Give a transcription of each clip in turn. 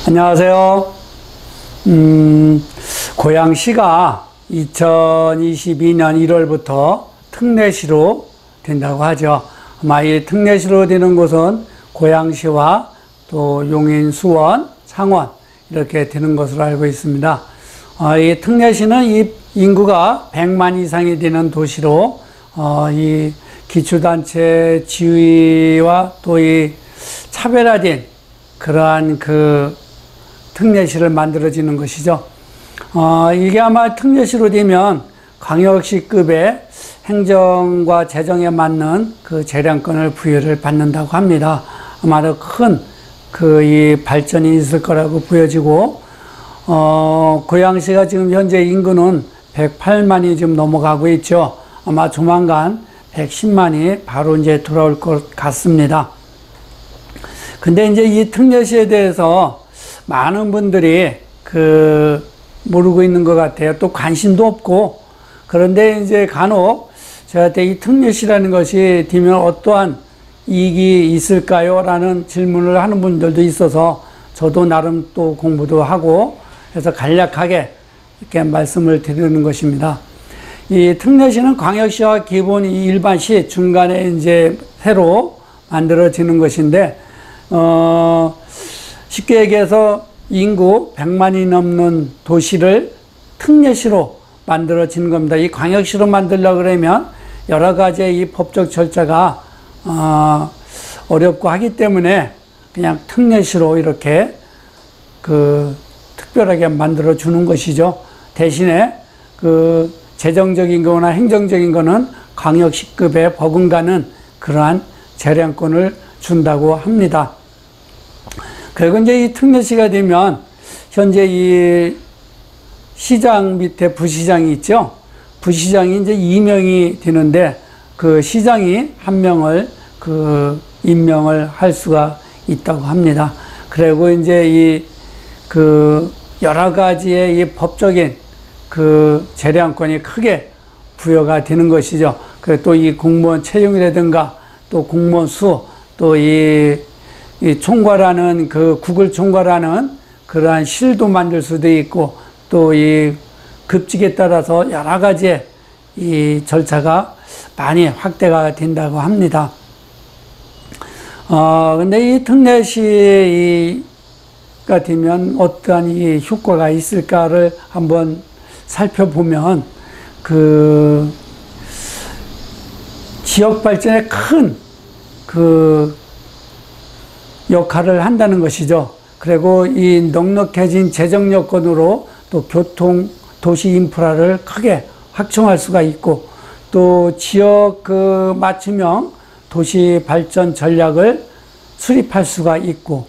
안녕하세요. 고양시가 2022년 1월부터 특례시로 된다고 하죠. 아마 이 특례시로 되는 곳은 고양시와 또 용인, 수원, 창원 이렇게 되는 것으로 알고 있습니다. 이 특례시는 이 인구가 100만 이상이 되는 도시로 이 기초단체 지위와 또 이 차별화된 그러한 그 특례시를 만들어지는 것이죠. 이게 아마 특례시로 되면 광역시급의 행정과 재정에 맞는 그 재량권을 부여를 받는다고 합니다. 아마도 큰 이 발전이 있을 거라고 보여지고, 고양시가 지금 현재 인구는 108만이 지금 넘어가고 있죠. 아마 조만간 110만이 바로 이제 돌아올 것 같습니다. 근데 이제 이 특례시에 대해서 많은 분들이 모르고 있는 것 같아요. 또 관심도 없고. 그런데 이제 간혹 저한테 이 특례시라는 것이 되면 어떠한 이익이 있을까요? 라는 질문을 하는 분들도 있어서 저도 나름 또 공부도 하고 해서 간략하게 이렇게 말씀을 드리는 것입니다. 이 특례시는 광역시와 기본 일반시 중간에 이제 새로 만들어지는 것인데, 쉽게 얘기해서 인구 100만이 넘는 도시를 특례시로 만들어지는 겁니다. 이 광역시로 만들려고 그러면 여러 가지의 이 법적 절차가 어렵고 하기 때문에 그냥 특례시로 이렇게 특별하게 만들어 주는 것이죠. 대신에 재정적인 거나 행정적인 거는 광역시급에 버금가는 그러한 재량권을 준다고 합니다. 그리고 이제 이 특례시가 되면 현재 이 시장 밑에 부시장이 있죠. 부시장이 이제 2명이 되는데 그 시장이 1명을 임명을 할 수가 있다고 합니다. 그리고 이제 여러 가지의 이 법적인 재량권이 크게 부여가 되는 것이죠. 그리고 또 이 공무원 채용이라든가 또 공무원 수, 또 이 총괄하는 국을 총괄하는 그러한 실도 만들 수도 있고, 또 이 급직에 따라서 여러 가지의 이 절차가 많이 확대가 된다고 합니다. 근데 이 특례시가 되면 어떠한 이 효과가 있을까를 한번 살펴보면, 지역 발전에 큰 역할을 한다는 것이죠. 그리고 이 넉넉해진 재정 여건으로 또 교통, 도시 인프라를 크게 확충할 수가 있고, 또 지역 맞춤형 도시 발전 전략을 수립할 수가 있고,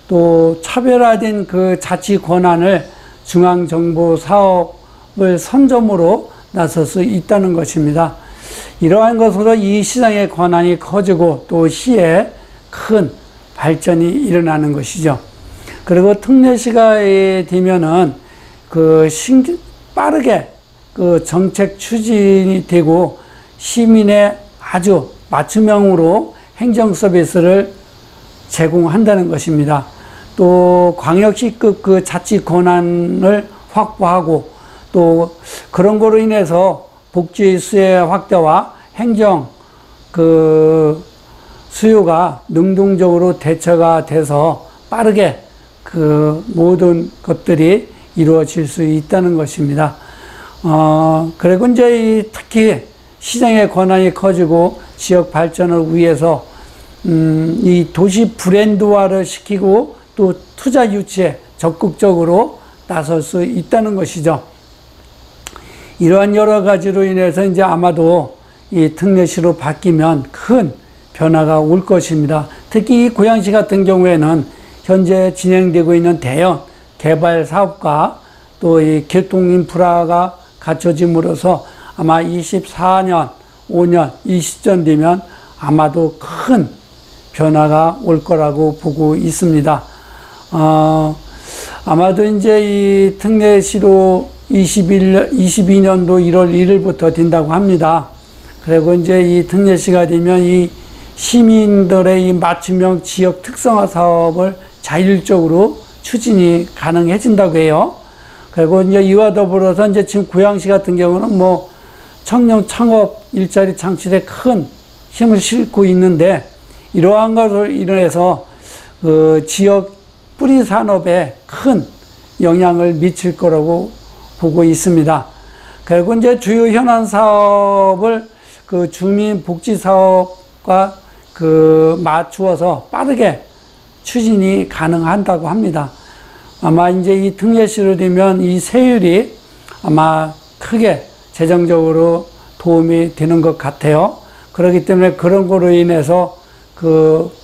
또 차별화된 자치 권한을 중앙정부 사업을 선점으로 나설 수 있다는 것입니다. 이러한 것으로 이 시장의 권한이 커지고 또 시에 큰 발전이 일어나는 것이죠. 그리고 특례시가 되면은 빠르게 정책 추진이 되고 시민의 아주 맞춤형으로 행정 서비스를 제공한다는 것입니다. 또 광역시급 자치 권한을 확보하고, 또 그런 거로 인해서 복지 수혜 확대와 행정 수요가 능동적으로 대처가 돼서 빠르게 모든 것들이 이루어질 수 있다는 것입니다. 그리고 이제 특히 시장의 권한이 커지고 지역 발전을 위해서 이 도시 브랜드화를 시키고 또 투자 유치에 적극적으로 나설 수 있다는 것이죠. 이러한 여러 가지로 인해서 이제 아마도 이 특례시로 바뀌면 큰 변화가 올 것입니다. 특히 이 고양시 같은 경우에는 현재 진행되고 있는 대형 개발 사업과 또 이 교통 인프라가 갖춰짐으로써 아마 24년, 5년 이 시점 되면 아마도 큰 변화가 올 거라고 보고 있습니다. 아마도 이제 이 특례시로 22년도 1월 1일부터 된다고 합니다. 그리고 이제 이 특례시가 되면 이 시민들의 이 맞춤형 지역 특성화 사업을 자율적으로 추진이 가능해진다고 해요. 그리고 이제 이와 더불어서 이제 지금 고양시 같은 경우는 뭐 청년 창업 일자리 창출에 큰 힘을 싣고 있는데, 이러한 것을 인해서 그 지역 뿌리 산업에 큰 영향을 미칠 거라고 보고 있습니다. 그리고 이제 주요 현안 사업을 그 주민 복지 사업과 그 맞추어서 빠르게 추진이 가능한다고 합니다. 아마 이제 이 특례시로 되면 이 세율이 아마 크게 재정적으로 도움이 되는 것 같아요. 그렇기 때문에 그런 거로 인해서 그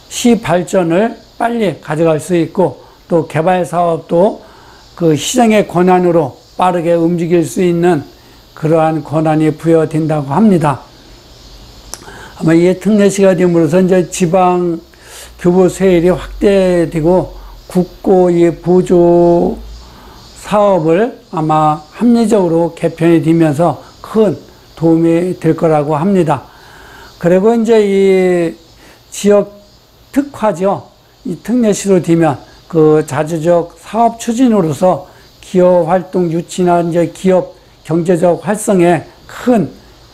시 발전을 빨리 가져갈 수 있고, 또 개발 사업도 그 시장의 권한으로 빠르게 움직일 수 있는 그러한 권한이 부여된다고 합니다. 아마 이게 특례시가 됨으로써 이제 지방 교부 세율이 확대되고 국고 이 보조 사업을 아마 합리적으로 개편이 되면서 큰 도움이 될 거라고 합니다. 그리고 이제 이 지역 특화죠. 이 특례시로 되면 그 자주적 사업 추진으로서 기업 활동 유치나 이제 기업 경제적 활성에 큰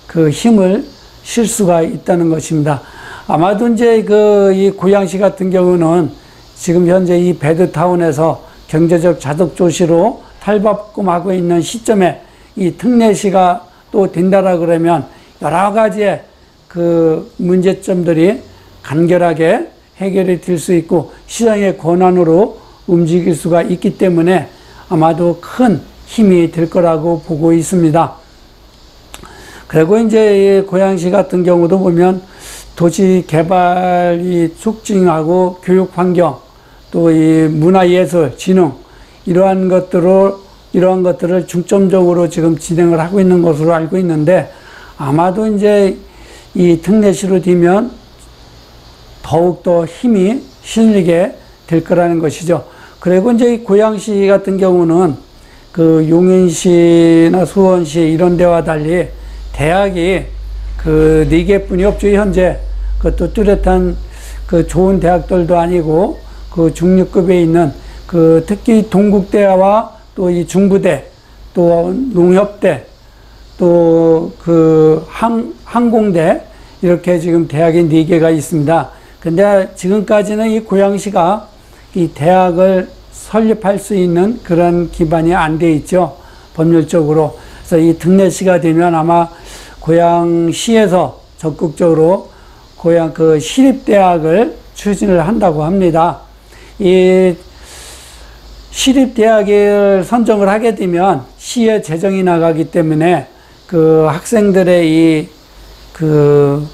그 힘을 실 수가 있다는 것입니다. 아마도 이제 그 이 고양시 같은 경우는 지금 현재 이 베드타운에서 경제적 자덕조시로 탈바꿈하고 있는 시점에 이 특례시가 또 된다라 그러면 여러 가지의 그 문제점들이 간결하게 해결이 될 수 있고 시장의 권한으로 움직일 수가 있기 때문에 아마도 큰 힘이 될 거라고 보고 있습니다. 그리고 이제 고양시 같은 경우도 보면 도시 개발이 촉진하고 교육 환경, 또 이 문화예술, 진흥, 이러한 것들을 중점적으로 지금 진행을 하고 있는 것으로 알고 있는데, 아마도 이제 이 특례시로 되면 더욱더 힘이 실리게 될 거라는 것이죠. 그리고 이제 이 고양시 같은 경우는 그 용인시나 수원시 이런 데와 달리 대학이 그 4개뿐이 없죠, 현재. 그것도 뚜렷한 그 좋은 대학들도 아니고 그 중류급에 있는 그 특히 동국대와 또 이 중부대, 또 농협대, 또 그 항공대, 이렇게 지금 대학이 4개가 있습니다. 근데 지금까지는 이 고양시가 이 대학을 설립할 수 있는 그런 기반이 안 돼 있죠, 법률적으로. 그래서 이 특례시가 되면 아마 고양시에서 적극적으로 고양 그 시립대학을 추진을 한다고 합니다. 이 시립대학을 선정을 하게 되면 시의 재정이 나가기 때문에 그 학생들의 이 그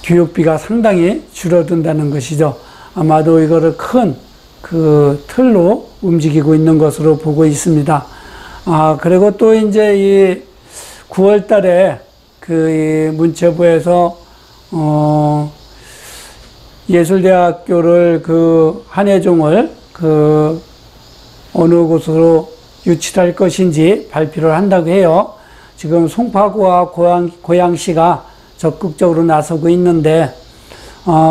교육비가 상당히 줄어든다는 것이죠. 아마도 이거를 큰 그 틀로 움직이고 있는 것으로 보고 있습니다. 그리고 또 이제 이 9월 달에 그 이 문체부에서 예술대학교를 그 한예종을 그 어느 곳으로 유치할 것인지 발표를 한다고 해요. 지금 송파구와 고양시가 적극적으로 나서고 있는데,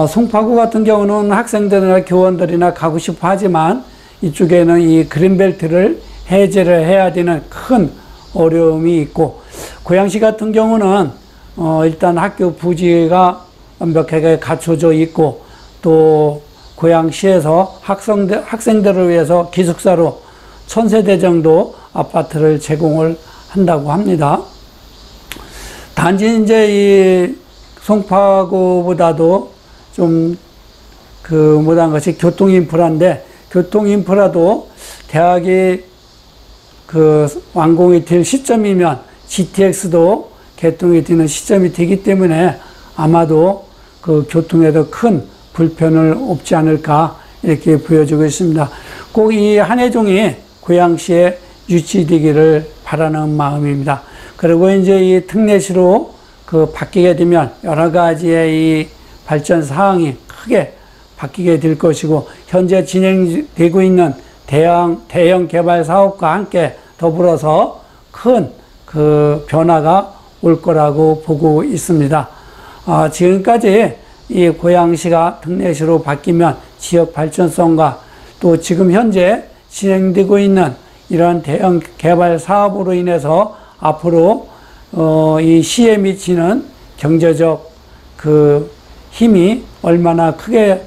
송파구 같은 경우는 학생들이나 교원들이나 가고 싶어 하지만 이쪽에는 이 그린벨트를 해제를 해야 되는 큰 어려움이 있고, 고양시 같은 경우는 일단 학교 부지가 완벽하게 갖춰져 있고, 또 고양시에서 학생들을 위해서 기숙사로 1000세대 정도 아파트를 제공을 한다고 합니다. 단지 이제 이 송파구보다도 좀 그 못한 것이 교통인프라인데, 교통인프라도 대학이 그 완공이 될 시점이면 GTX도 개통이 되는 시점이 되기 때문에 아마도 그 교통에도 큰 불편을 없지 않을까 이렇게 보여지고 있습니다. 꼭 이 한예종이 고양시에 유치되기를 바라는 마음입니다. 그리고 이제 이 특례시로 그 바뀌게 되면 여러 가지의 이 발전 사항이 크게 바뀌게 될 것이고, 현재 진행되고 있는 대형 개발 사업과 함께 더불어서 큰 그 변화가 올 거라고 보고 있습니다. 지금까지 이 고양시가 특례시로 바뀌면 지역 발전성과 또 지금 현재 진행되고 있는 이런 대형 개발 사업으로 인해서 앞으로 이 시에 미치는 경제적 그 힘이 얼마나 크게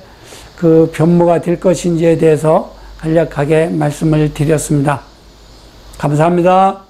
그 변모가 될 것인지에 대해서 간략하게 말씀을 드렸습니다. 감사합니다.